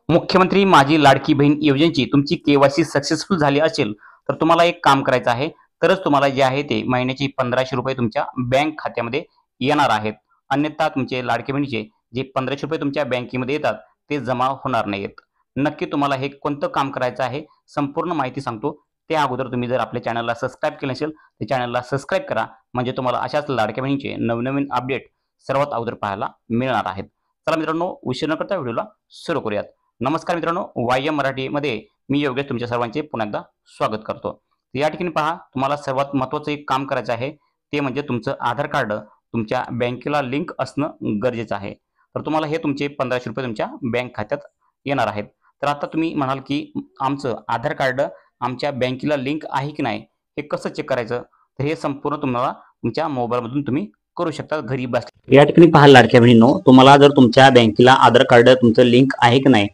मुख्यमंत्री माझी लाडकी बहीण योजनेची तुमची केवायसी सक्सेसफुल झाली असेल तर तुम्हाला एक काम करायचं आहे. तरच तुम्हाला जे आहे ते महिन्याची 1500 रुपये तुमच्या बँक खात्यामध्ये येणार आहेत. अन्यथा तुमचे लाडकी बहिणीचे जे 1500 रुपये तुमच्या बँकेमध्ये येतात ते जमा होणार नाहीत. नक्की तुम्हाला हे कोणतं काम करायचं आहे संपूर्ण माहिती सांगतो. त्या अगोदर तुम्ही जर आपल्या चॅनलला सबस्क्राईब केलं नसेल तर चॅनलला सबस्क्राईब करा, म्हणजे तुम्हाला अशाच लाडक्या बहिणीचे नवनवीन अपडेट सर्वात अगोदर पाहायला मिळणार आहेत. चला मित्रांनो, उशीर न करता व्हिडिओला सुरू करूयात. नमस्कार मित्रांनो, वायएम मराठीमध्ये मी योगेश तुमच्या सर्वांचे पुन्हा एकदा स्वागत करतो. या ठिकाणी पहा, तुम्हाला सर्वात महत्त्वाचं एक काम करायचं आहे ते म्हणजे तुमचं आधार कार्ड तुमच्या बँकेला लिंक असणं गरजेचं आहे. तर तुम्हाला हे तुमचे 1500 रुपये तुमच्या बँक खात्यात येणार आहेत. तर आता तुम्ही म्हणाल की आमचं आधार कार्ड आमच्या बँकेला लिंक आहे की नाही हे कसं चेक करायचं, तर हे संपूर्ण तुम्हाला तुमच्या मोबाईलमधून तुम्ही करू शकता घरी बसल्या. या ठिकाणी पहा लाडक्या बहिणींनो, तुम्हाला जर तुमच्या बँकेला आधार कार्ड तुमचं लिंक आहे की नाही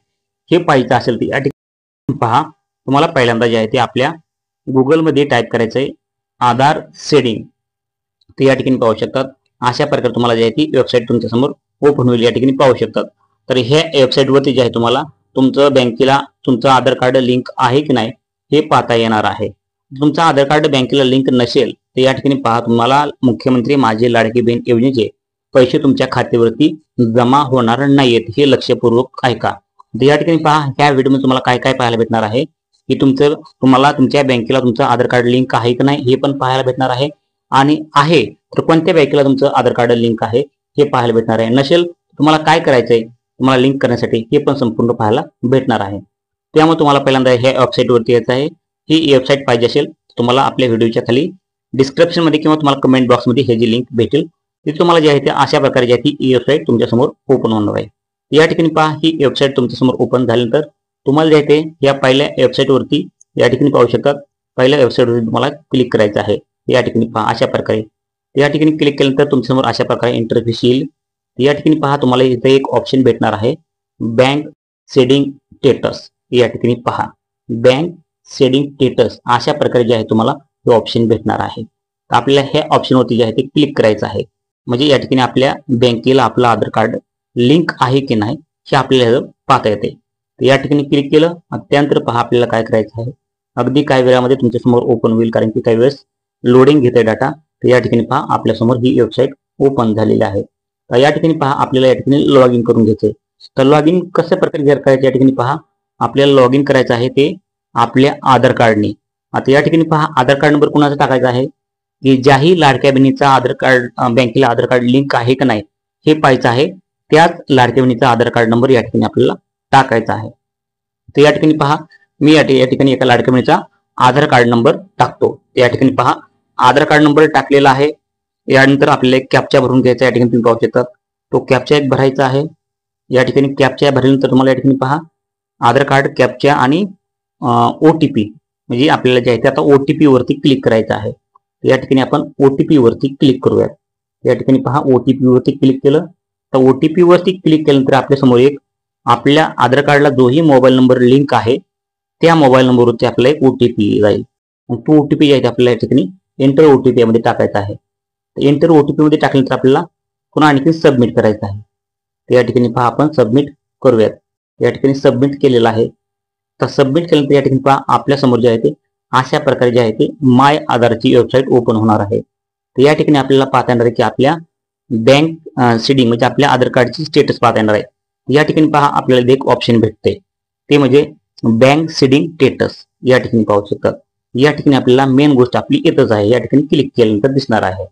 हे पाहायचं असेल तर या ठिकाणी पहा, तुम्हाला पहिल्यांदा जे आहे ते आपल्या गुगलमध्ये टाईप करायचं आहे आधार सेडिंग. ते या ठिकाणी पाहू शकतात. अशा प्रकारे तुम्हाला जे आहे ती वेबसाईट तुमच्यासमोर ओपन होईल. या ठिकाणी पाहू शकतात. तर ह्या वेबसाईटवरती जे आहे तुम्हाला तुमचं बँकेला तुमचं आधार कार्ड लिंक आहे की नाही हे पाहता येणार आहे. तुमचं आधार कार्ड बँकेला लिंक नसेल तर या ठिकाणी पहा, तुम्हाला मुख्यमंत्री माझी लाडकी बहीण योजनेचे पैसे तुमच्या खात्यावरती जमा होणार नाहीत, हे लक्षपूर्वक ऐका. तर या ठिकाणी पहा, ह्या व्हिडिओमध्ये तुम्हाला काय काय पाहायला भेटणार आहे की तुम्हाला तुमच्या बँकेला तुमचं आधार कार्ड लिंक आहे की नाही हे पण पाहायला भेटणार आहे, आणि आहे तर कोणत्या बँकेला तुमचं आधार कार्ड लिंक आहे हे पाहायला भेटणार आहे. नसेल तुम्हाला काय करायचंय तुम्हाला लिंक करण्यासाठी हे पण संपूर्ण पाहायला भेटणार आहे. त्यामुळे तुम्हाला पहिल्यांदा ह्या वेबसाईटवरती यायचं आहे. ही वेबसाईट पाहिजे असेल तुम्हाला आपल्या व्हिडिओच्या खाली डिस्क्रिप्शन मध्ये किंवा तुम्हाला कमेंट बॉक्समध्ये हे जी लिंक भेटेल ती तुम्हाला जे आहे ते अशा प्रकारे जी आहे ती वेबसाईट तुमच्यासमोर ओपन होणार आहे. या ठिकाणी पहा, ही वेबसाईट तुमच्यासमोर ओपन झाल्यानंतर तुम्हाला जे आहे ते या पहिल्या वेबसाईटवरती या ठिकाणी पाहू शकतात. पहिल्या वेबसाईटवरती तुम्हाला क्लिक करायचं आहे. या ठिकाणी पहा अशा प्रकारे या ठिकाणी क्लिक केल्यानंतर तुमच्यासमोर अशा प्रकारे इंटरफेस येईल. या ठिकाणी पहा, तुम्हाला इथे एक ऑप्शन भेटणार आहे बँक सेडिंग स्टेटस. या ठिकाणी पहा बँक सेडिंग स्टेटस अशा प्रकारे जे आहे तुम्हाला हे ऑप्शन भेटणार आहे. तर आपल्याला ह्या ऑप्शनवरती जे आहे ते क्लिक करायचं आहे. म्हणजे या ठिकाणी आपल्या बँकेला आपलं आधार कार्ड लिंक आहे की नाही हे आपल्याला पाहता येते. तर या ठिकाणी क्लिक केलं, त्यानंतर पहा आपल्याला काय करायचं आहे. अगदी काही वेळामध्ये तुमच्यासमोर ओपन होईल, कारण की काही वेळेस लोडिंग घेते डाटा. तर या ठिकाणी पहा आपल्यासमोर ही वेबसाईट ओपन झालेली आहे. तर या ठिकाणी पहा आपल्याला या ठिकाणी लॉग इन करून घ्यायचंय. तर लॉग इन कशा प्रकारे करायचं या ठिकाणी पहा, आपल्याला लॉग इन करायचं आहे ते आपल्या आधार कार्डने. आता या ठिकाणी पहा आधार कार्ड नंबर कुणाचा टाकायचा आहे की ज्याही लाडक्या बहिणीचा आधार कार्ड बँकेला आधार कार्ड लिंक आहे की नाही हे पाहायचं आहे. त्याच लाडक्या बहिणीचा आधार कार्ड नंबर या ठिकाणी आपल्याला टाकायचा आहे. तर या ठिकाणी पहा मी या ठिकाणी एका लाडक्या बहिणीचा आधार कार्ड नंबर टाकतो. या ठिकाणी पहा आधार कार्ड नंबर टाकलेला आहे. यानंतर आपल्याला एक कॅप्चा भरून घ्यायचा. या ठिकाणी तुम्ही पाहू शकता तो कॅप्चा एक भरायचा आहे. या ठिकाणी कॅप्चा भरल्यानंतर तुम्हाला या ठिकाणी पहा आधार कार्ड कॅप्चा आणि ओटीपी म्हणजे आपल्याला जे आहे ते आता ओटीपी वरती क्लिक करायचं आहे. या ठिकाणी आपण ओटीपी वरती क्लिक करूयात. या ठिकाणी पहा ओटीपी वरती क्लिक केलं. तर ओटीपी वरती क्लिक केल्यानंतर आपल्या समोर एक आपल्या आधार कार्डला जोही मोबाईल नंबर लिंक आहे त्या मोबाईल नंबरवरती आपल्याला एक ओटीपी जाईल. तो ओटीपी जे आहे आपल्याला या ठिकाणी एंटर ओटीपी मध्ये टाकायचा आहे. एंटर ओटीपी मध्ये टाकल्यानंतर आपल्याला पुन्हा आणखी सबमिट करायचं आहे. तर या ठिकाणी पहा आपण सबमिट करूयात. या ठिकाणी सबमिट केलेलं आहे. तर सबमिट केल्यानंतर या ठिकाणी पहा आपल्या समोर जे आहे ते अशा प्रकारे जे आहे ते माय आधारची वेबसाईट ओपन होणार आहे. तर या ठिकाणी आपल्याला पाहता येणार आहे की आपल्या बँक सीडिंग म्हणजे आपल्या आधार कार्डची स्टेटस पाहता येणार आहे. या ठिकाणी पहा आपल्याला एक ऑप्शन भेटते ते म्हणजे बँक सीडिंग स्टेटस. या ठिकाणी पाहू शकतात. या ठिकाणी आपल्याला मेन गोष्ट आपली येतच आहे. या ठिकाणी क्लिक केल्यानंतर दिसणार आहे.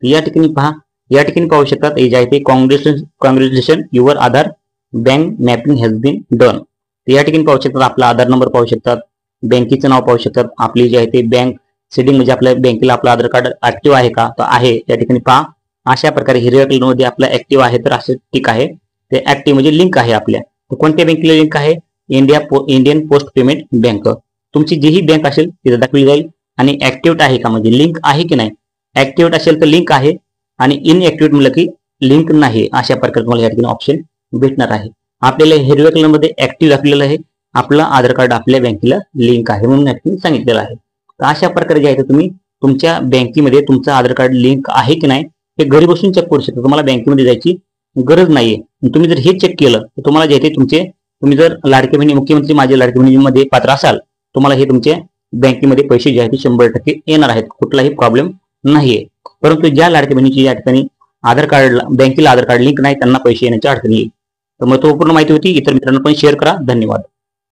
या ठिकाणी पहा या ठिकाणी पाहू शकतात हे जे आहे ते congratulation your Aadhaar bank mapping has been done. या ठिकाणी पाहू शकतात आपला आधार नंबर पाहू शकतात, बँकेचं नाव पाहू शकतात, आपली जे आहे ते बँक सीडिंग म्हणजे आपल्या बँकेला आपलं आधार कार्ड ऍक्टिव्ह आहे का तर आहे. या ठिकाणी पहा अशा प्रकारे हिरव्या कलर मध्ये आपलं ऍक्टिव्ह आहे तर असं ठीक आहे. ते ऍक्टिव्ह म्हणजे लिंक आहे आपल्या. तर कोणत्या बँकेला लिंक आहे इंडियन पोस्ट पेमेंट बँक. तुमची जीही बँक असेल तिथे दाखवली जाईल. आणि ऍक्टिव्ह आहे का म्हणजे लिंक आहे की नाही. ऍक्टिव्ह असेल तर लिंक आहे आणि इनऍक्टिव्ह म्हटलं की लिंक नाही. अशा प्रकारे तुम्हाला या ठिकाणी ऑप्शन भेटणार आहे. आपल्याला हिरव्या कलर मध्ये ऍक्टिव्ह दाखवलेलं आहे, आपलं आधार कार्ड आपल्या बँकेला लिंक आहे म्हणून या ठिकाणी सांगितलेलं आहे. तर अशा प्रकारे जे आहे तुम्ही तुमच्या बँकेमध्ये तुमचं आधार कार्ड लिंक आहे की नाही हे घरी बसून चेक करू शकता. तुम्हाला बँकेमध्ये जायची गरज नाहीये. तुम्ही जर हे चेक केलं तर तुम्हाला जे आहे तुमचे तुम्ही जर लाडकी बहिणी मुख्यमंत्री माझी लाडकी बहिणीमध्ये पात्र असाल, तुम्हाला हे तुमच्या बँकेमध्ये पैसे जे आहेत ते 100% येणार आहेत, कुठलाही प्रॉब्लेम नाहीये. परंतु ज्या लाडकी बहिणीची या ठिकाणी आधार कार्ड बँकेला आधार कार्ड लिंक नाही, त्यांना पैसे येण्याची अडचण येईल. तर महत्त्वपूर्ण माहिती होती. इतर मित्रांना पण शेअर करा. धन्यवाद.